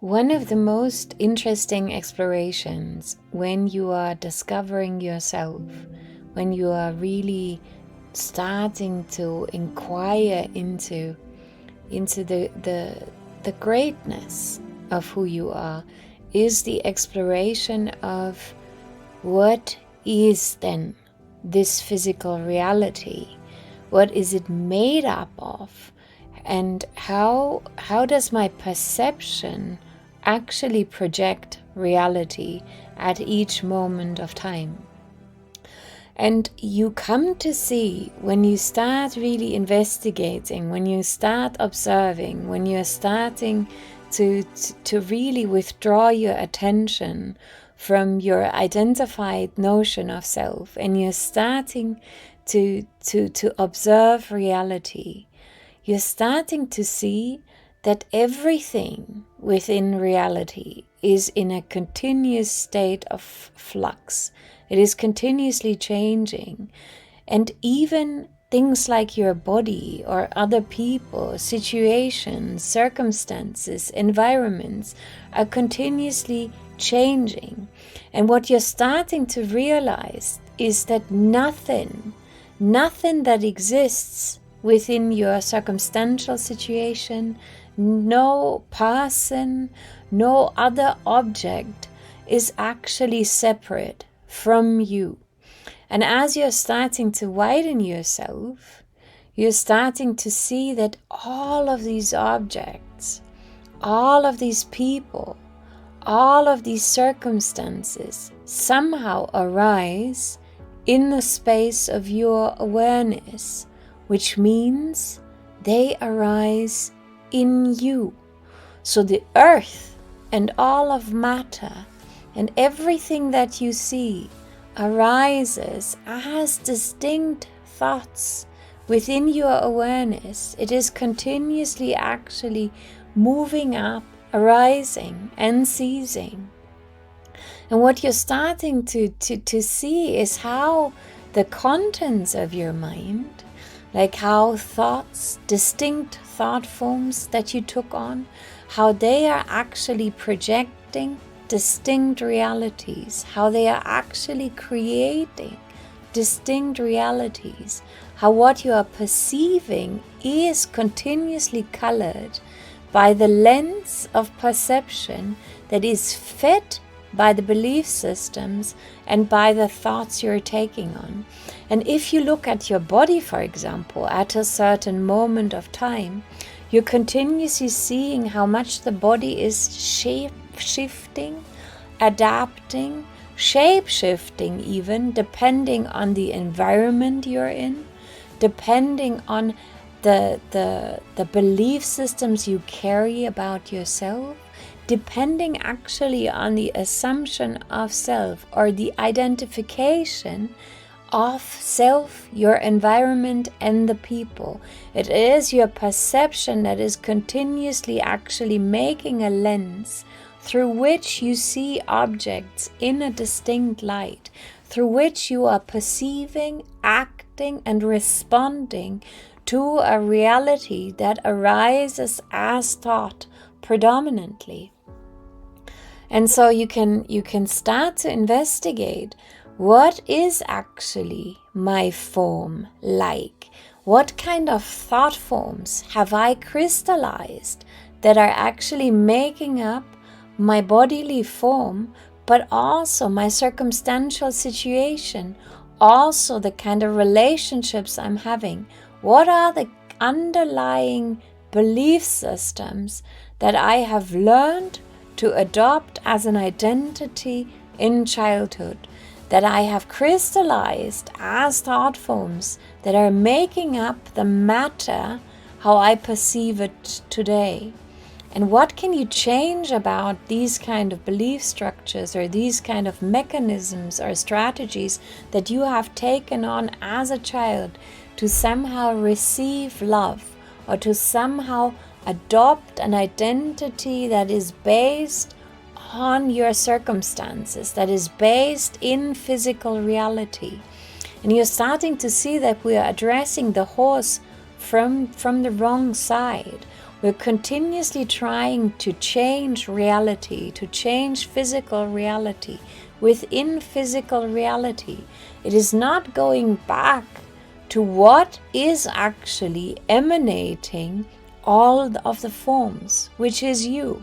One of the most interesting explorations when you are discovering yourself, when you are really starting to inquire into the greatness of who you are, is the exploration of what is then this physical reality? What is it made up of? And how does my perception actually project reality at each moment of time? And you come to see, when you start really investigating, when you start observing, when you're starting to really withdraw your attention from your identified notion of self, and you're starting to observe reality, you're starting to see that everything within reality is in a continuous state of flux. It is continuously changing. And even things like your body or other people, situations, circumstances, environments are continuously changing. And what you're starting to realize is that nothing that exists within your circumstantial situation, no person, no other object is actually separate from you. And as you're starting to widen yourself, you're starting to see that all of these objects, all of these people, all of these circumstances somehow arise in the space of your awareness, which means they arise in you. So the earth and all of matter and everything that you see arises as distinct thoughts within your awareness. It is continuously actually moving up, arising and ceasing. And what you're starting to see is how the contents of your mind, like how thoughts, distinct thought forms that you took on, how they are actually projecting distinct realities, how they are actually creating distinct realities, how what you are perceiving is continuously colored by the lens of perception that is fed by the belief systems and by the thoughts you're taking on. And if you look at your body, for example, at a certain moment of time, you're continuously seeing how much the body is shifting, adapting, shape-shifting even, depending on the environment you're in, depending on the belief systems you carry about yourself, depending actually on the assumption of self or the identification of self, your environment and the people. It is your perception that is continuously actually making a lens through which you see objects in a distinct light, through which you are perceiving, acting and responding to a reality that arises as thought predominantly. And so you can start to investigate, what is actually my form like? What kind of thought forms have I crystallized that are actually making up my bodily form, but also my circumstantial situation, also the kind of relationships I'm having? What are the underlying belief systems that I have learned to adopt as an identity in childhood, that I have crystallized as thought forms that are making up the matter, how I perceive it today? And what can you change about these kind of belief structures or these kind of mechanisms or strategies that you have taken on as a child to somehow receive love, or to somehow adopt an identity that is based on your circumstances, that is based in physical reality? And you're starting to see that we are addressing the horse from the wrong side. We're continuously trying to change reality, to change physical reality within physical reality. It is not going back to what is actually emanating all of the forms, which is you.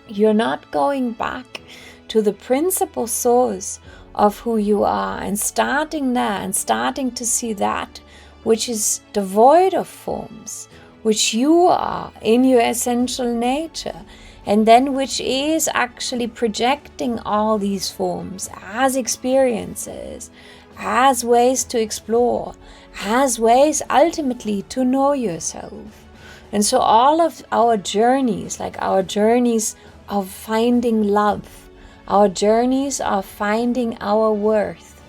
You're not going back to the principal source of who you are and starting there and starting to see that which is devoid of forms, which you are in your essential nature, and then which is actually projecting all these forms as experiences, as ways to explore, as ways ultimately to know yourself. And so all of our journeys, like our journeys of finding love, our journeys of finding our worth,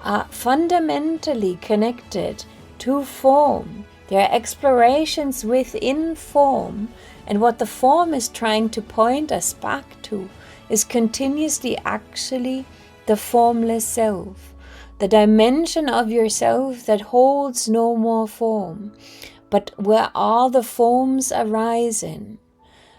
are fundamentally connected to form. There are explorations within form, and what the form is trying to point us back to is continuously actually the formless self, the dimension of yourself that holds no more form, but where all the forms arise in.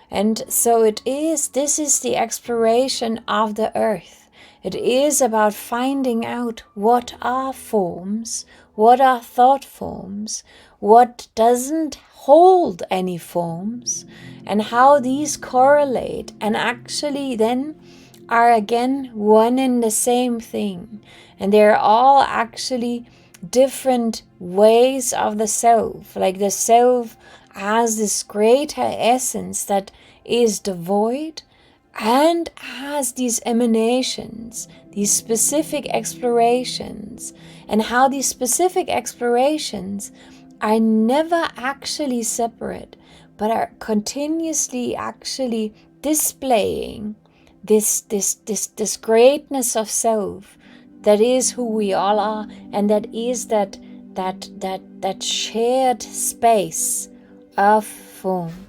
And so this is the exploration of the earth. It is about finding out what are forms, what are thought forms, what doesn't hold any forms, and how these correlate and actually then are again one and the same thing. And they're all actually different ways of the self, like the self has this greater essence that is devoid and has these emanations, these specific explorations, and how these specific explorations are never actually separate, but are continuously actually displaying this greatness of self that is who we all are, and that is that shared space of form.